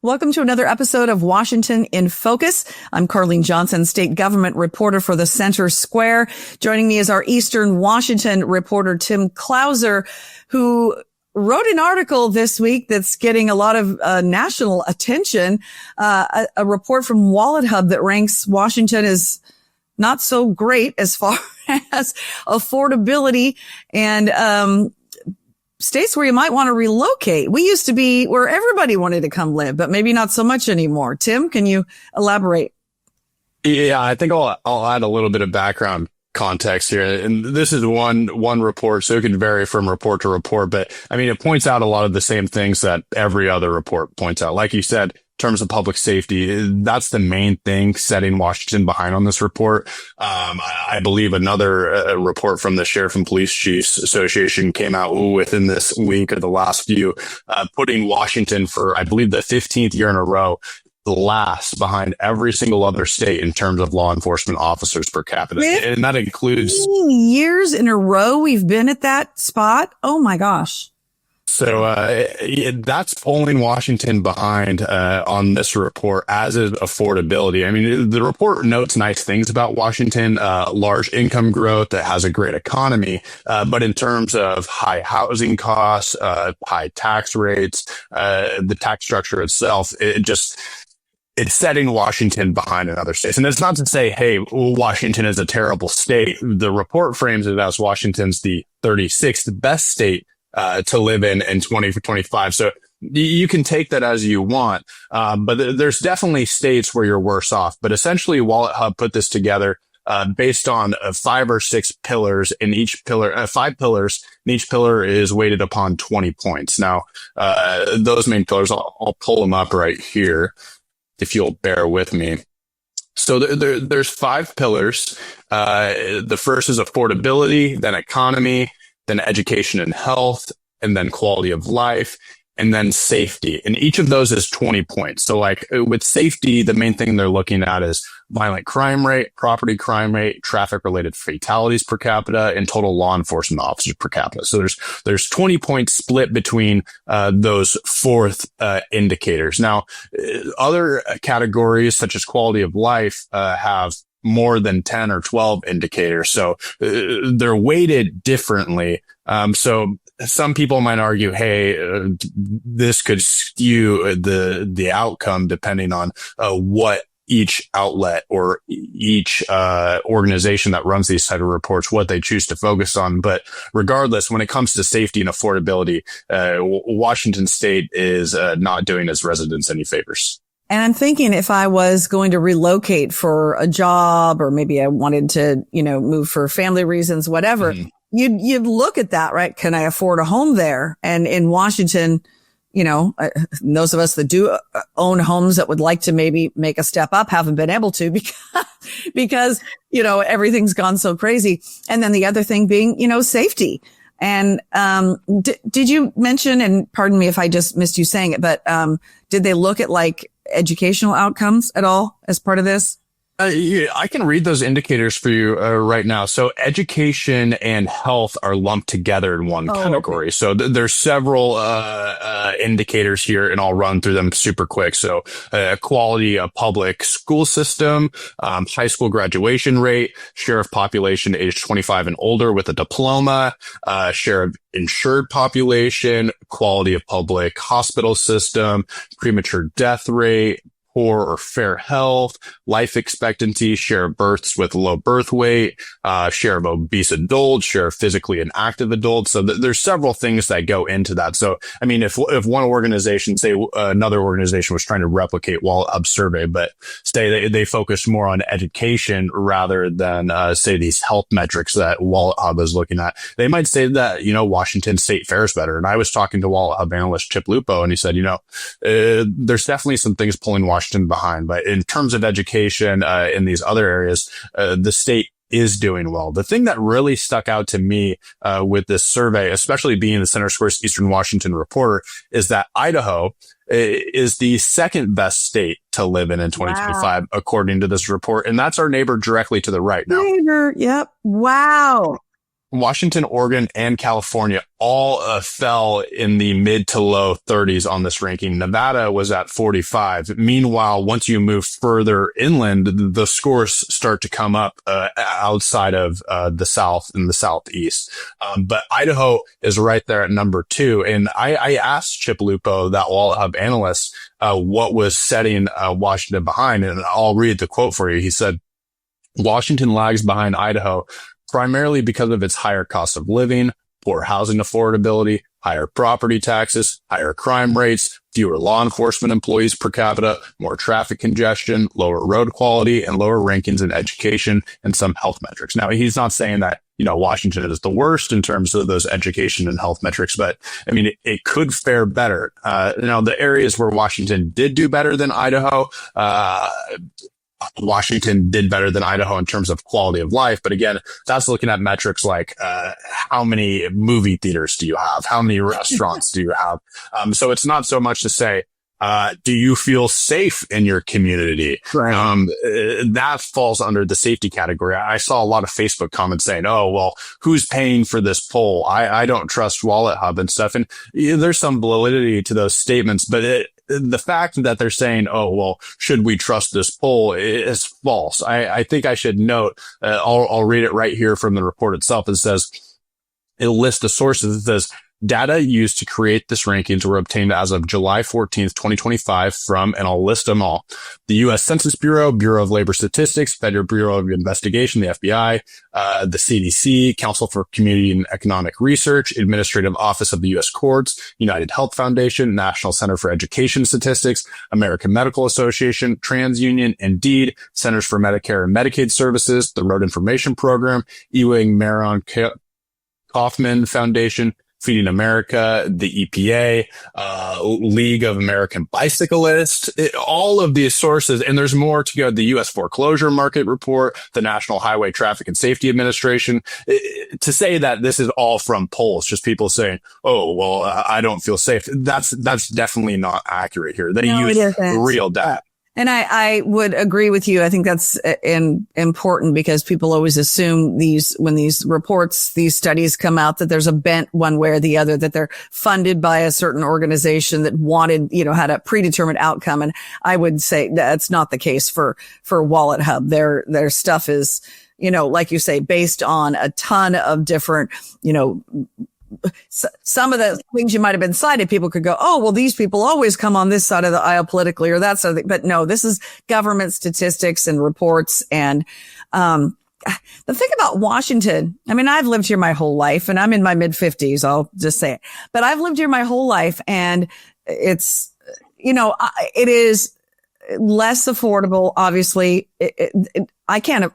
Welcome to another episode of Washington in Focus. I'm Carlene Johnson, state government reporter for the Center Square. Joining me is our Eastern Washington reporter, Tim Klauser, who wrote an article this week that's getting a lot of national attention, a report from WalletHub that ranks Washington as not so great as far as affordability and states where you might want to relocate. We used to be where everybody wanted to come live, but maybe not so much anymore. Tim, can you elaborate? Yeah, I think I'll add a little bit of background context here. And this is one report, so it can vary from report to report. But I mean, it points out a lot of the same things that every other report points out. Like you said, in terms of public safety, that's the main thing setting Washington behind on this report. I believe another report from the Sheriff and Police Chiefs Association came out within this week or the last few, putting Washington for, I believe, the 15th year in a row, last behind every single other state in terms of law enforcement officers per capita. And that includes years in a row we've been at that spot. Oh my gosh. So that's pulling Washington behind on this report, as is affordability. I mean, the report notes nice things about Washington, large income growth that has a great economy. But in terms of high housing costs, high tax rates, the tax structure itself, it's setting Washington behind in other states. And it's not to say, hey, Washington is a terrible state. The report frames it as Washington's the 36th best state to live in 2025. So you can take that as you want. But there's definitely states where you're worse off. But essentially, WalletHub put this together based on 5 or 6 pillars in each pillar, 5 pillars, and each pillar is weighted upon 20 points. Now, those main pillars, I'll pull them up right here if you'll bear with me. So there's 5 pillars. The first is affordability, then economy, then education and health, and then quality of life, and then safety. And each of those is 20 points. So like with safety, the main thing they're looking at is violent crime rate, property crime rate, traffic related fatalities per capita, and total law enforcement officers per capita. So there's 20 points split between those 4 indicators. Now, other categories such as quality of life have more than 10 or 12 indicators. So they're weighted differently. So some people might argue, hey, this could skew the outcome depending on what each outlet or each organization that runs these type of reports, what they choose to focus on. But regardless, when it comes to safety and affordability, Washington State is not doing its residents any favors. And I'm thinking if I was going to relocate for a job, or maybe I wanted to, move for family reasons, whatever, you'd look at that, right? Can I afford a home there? And in Washington, those of us that do own homes that would like to maybe make a step up haven't been able to because, everything's gone so crazy. And then the other thing being, safety. And, did you mention, and pardon me if I just missed you saying it, but, did they look at like educational outcomes at all as part of this? Yeah, I can read those indicators for you right now. So education and health are lumped together in one category. Okay. So there's several indicators here, and I'll run through them super quick. So quality of public school system, high school graduation rate, share of population age 25 and older with a diploma, share of insured population, quality of public hospital system, premature death rate, poor or fair health, life expectancy, share of births with low birth weight, share of obese adults, share of physically inactive adults. So there's several things that go into that. So, I mean, if one organization, say another organization was trying to replicate WalletHub survey, but say they focus more on education rather than, say these health metrics that WalletHub is looking at, they might say that, Washington State fares better. And I was talking to WalletHub Analyst Chip Lupo, and he said, there's definitely some things pulling Washington behind, but in terms of education in these other areas, the state is doing well. The thing that really stuck out to me with this survey, especially being the Center Square's Eastern Washington reporter, is that Idaho is the second best state to live in 2025, according to this report. And that's our neighbor directly to the right now. Neighbor, yep. Wow. Washington, Oregon, and California all fell in the mid to low 30s on this ranking. Nevada was at 45. Meanwhile, once you move further inland, the scores start to come up outside of the South and the Southeast. But Idaho is right there at number 2. And I asked Chip Lupo, that WalletHub analyst, what was setting Washington behind. And I'll read the quote for you. He said, Washington lags behind Idaho primarily because of its higher cost of living, poor housing affordability, higher property taxes, higher crime rates, fewer law enforcement employees per capita, more traffic congestion, lower road quality, and lower rankings in education and some health metrics. Now, he's not saying that, Washington is the worst in terms of those education and health metrics, but I mean, it could fare better. Now, the areas where Washington did do better than Idaho, Washington did better than Idaho in terms of quality of life. But again, that's looking at metrics like how many movie theaters do you have? How many restaurants do you have? So it's not so much to say, do you feel safe in your community? Right. That falls under the safety category. I saw a lot of Facebook comments saying, oh, well, who's paying for this poll? I don't trust WalletHub and stuff. And there's some validity to those statements, but the fact that they're saying, oh, well, should we trust this poll is false. I think I should note, I'll read it right here from the report itself. It says, it'll list the sources. It says, data used to create this rankings were obtained as of July 14th, 2025 from, and I'll list them all, the U.S. Census Bureau, Bureau of Labor Statistics, Federal Bureau of Investigation, the FBI, the CDC, Council for Community and Economic Research, Administrative Office of the U.S. Courts, United Health Foundation, National Center for Education Statistics, American Medical Association, TransUnion, Indeed, Centers for Medicare and Medicaid Services, the Road Information Program, Ewing Maron Kaufman Foundation, Feeding America, the EPA, League of American Bicyclists, all of these sources. And there's more to go. The U.S. Foreclosure Market Report, the National Highway Traffic and Safety Administration. To say that this is all from polls, just people saying, oh, well, I don't feel safe. That's definitely not accurate here. They use real data. And I would agree with you. I think that's important because people always assume when these reports, these studies come out, that there's a bent one way or the other, that they're funded by a certain organization that wanted, had a predetermined outcome. And I would say that's not the case for WalletHub. Their stuff is, like you say, based on a ton of different, some of the things you might have been cited, people could go, oh, well, these people always come on this side of the aisle politically or that side. But no, this is government statistics and reports. And the thing about Washington, I mean, I've lived here my whole life and I'm in my mid-50s. I'll just say it. But I've lived here my whole life and it's, it is less affordable. Obviously, I can't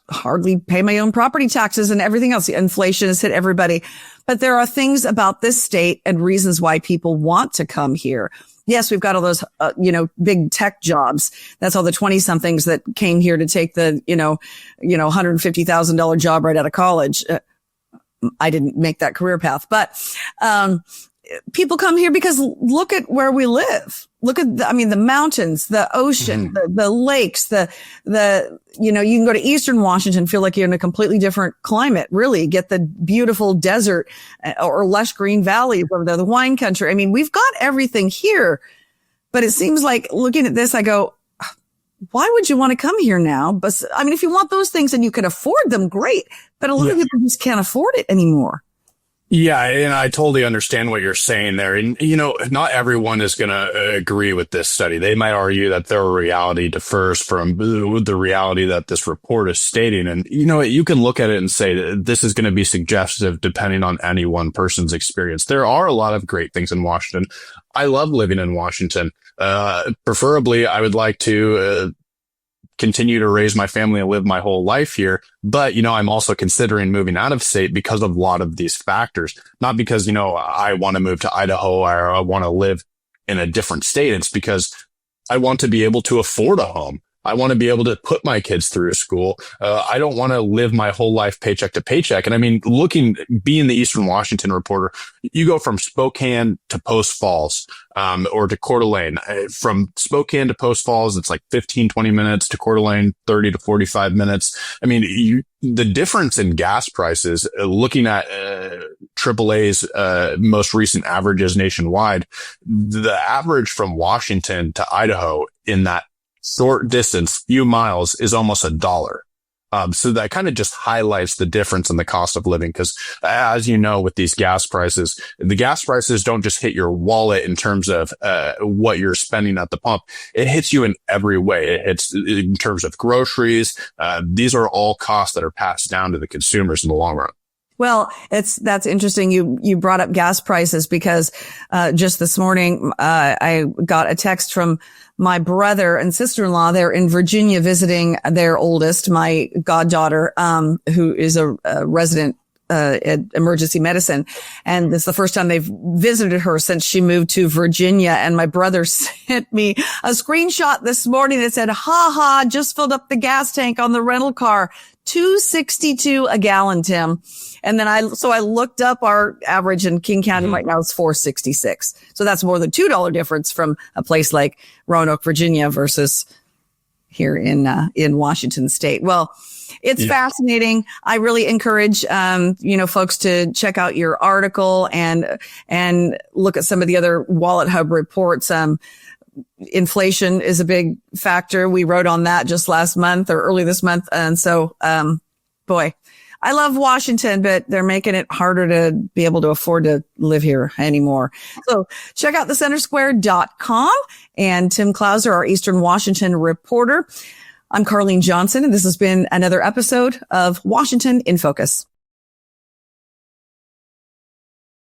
hardly pay my own property taxes and everything else. The inflation has hit everybody. But there are things about this state and reasons why people want to come here. Yes, we've got all those, big tech jobs. That's all the 20 somethings that came here to take the, $150,000 job right out of college. I didn't make that career path, but, people come here because look at where we live. Look at the mountains, the ocean, the lakes, you can go to Eastern Washington, feel like you're in a completely different climate, really get the beautiful desert or lush green valleys over there, the wine country. I mean, we've got everything here, but it seems like looking at this, I go, why would you want to come here now? But I mean, if you want those things and you can afford them, great. But a lot of people just can't afford it anymore. Yeah, and I totally understand what you're saying there. And, not everyone is going to agree with this study. They might argue that their reality differs from the reality that this report is stating. And, you can look at it and say that this is going to be suggestive depending on any one person's experience. There are a lot of great things in Washington. I love living in Washington. Preferably, I would like to continue to raise my family and live my whole life here. But, I'm also considering moving out of state because of a lot of these factors, not because, I want to move to Idaho or I want to live in a different state. It's because I want to be able to afford a home. I want to be able to put my kids through school. I don't want to live my whole life paycheck to paycheck. And I mean, being the Eastern Washington reporter, you go from Spokane to Post Falls, or to Coeur d'Alene. From Spokane to Post Falls, it's like 15, 20 minutes. To Coeur d'Alene, 30 to 45 minutes. I mean, the difference in gas prices, looking at AAA's most recent averages nationwide, the average from Washington to Idaho in that short distance, few miles, is almost $1. So that kind of just highlights the difference in the cost of living. Because as you know, with these gas prices, the gas prices don't just hit your wallet in terms of what you're spending at the pump. It hits you in every way. It hits in terms of groceries. These are all costs that are passed down to the consumers in the long run. Well, that's interesting. You brought up gas prices because, just this morning, I got a text from my brother and sister-in-law. They're in Virginia visiting their oldest, my goddaughter, who is a resident, at emergency medicine. And this is the first time they've visited her since she moved to Virginia. And my brother sent me a screenshot this morning that said, just filled up the gas tank on the rental car. $2.62 a gallon, Tim. And then I looked up our average in King County right now is $4.66. So that's more than $2 difference from a place like Roanoke, Virginia versus here in Washington state. Well, it's fascinating. I really encourage, folks to check out your article and look at some of the other WalletHub reports. Inflation is a big factor. We wrote on that just last month or early this month. And so, I love Washington, but they're making it harder to be able to afford to live here anymore. So check out thecentersquare.com and Tim Clouser, our Eastern Washington reporter. I'm Carlene Johnson, and this has been another episode of Washington in Focus.